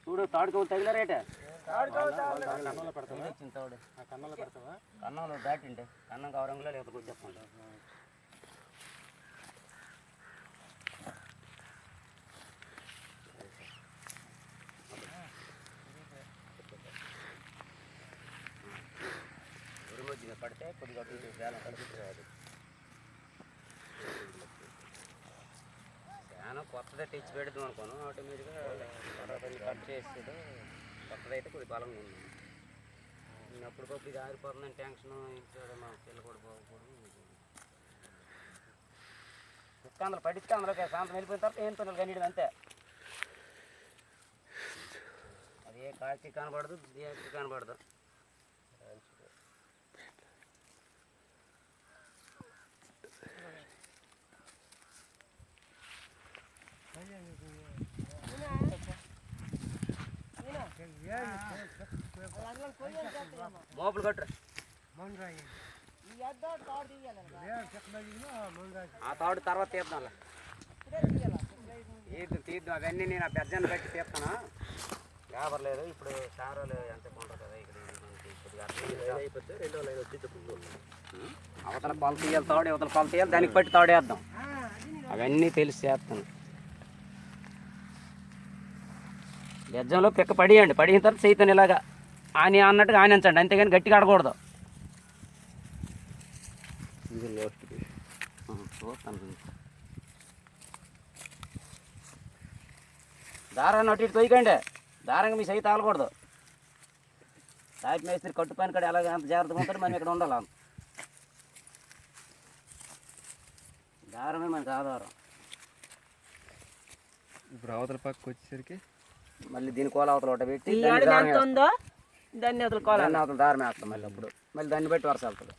చూడు తాడుకోవాలి తగిల రేటే కన్నంలో దాటిండే కన్నం కవరంలో లేకపోతే వచ్చేస్తాను ఉరిమొద్దిగా పడితే కొద్దిగా వేల కలుపుతుంది చాలా కొత్తదే తెచ్చి పెడదాం అనుకోను ఆటోమేటిక్గా కట్ చేస్తాడు కొత్తదైతే కొద్దిగా బలంగా ఉంది నేను అప్పటికప్పుడు ఇది ఆరిపోతుందని టెన్షన్ ఇంట్లో మా పిల్ల కూడా పోకపోవడం కుక్క అందులో పడితే అందులోకి సాయంత్రం వెళ్ళిపోయిన తర్వాత ఏం పిల్లలు కనీయడం అంతే అది ఏ కాకి కనబడదు దేనికి కనబడదు మోపులు కట్టరు ఆ తాడు తర్వాత తీద్దాం తీద్దాం అవన్నీ నేను ఆ పెద్దను కట్టి తీస్తాను లేబర్ లేదు ఇప్పుడు సారాలు ఎంత కొంటారు కదా ఇక్కడ అవతల కొలత తీయాలి తాడు అవతల కొలత తీయాలి దానికి పట్టి తాడేద్దాం అవన్నీ తెలిసి చేస్తాను బెజ్జంలో పిక్క పడియండి పడిన తర్వాత సైతం ఇలాగా ఆని అన్నట్టుగా ఆనించండి అంతేగాని గట్టిగా ఆడకూడదు చూస్తాను దారాన్ని అటు ఇటు తొయ్యకండి దారంగా మీ సైతం ఆలకూడదు తాపి మేస్త్రి కట్టు పని కాడ ఎలాగ అంత జాగ్రత్తగా ఉంటాడు మనం ఇక్కడ ఉండాలి దారమే మనకు ఆధారం ఇప్పుడు అవతల పక్కకు వచ్చేసరికి మళ్ళీ దీని కోల అవతల ఒకటి పెట్టి దాన్ని అవతల కోల దారం వేస్తాం మళ్ళీ అప్పుడు మళ్ళీ దాన్ని బట్టి వరుస వెళ్తుంది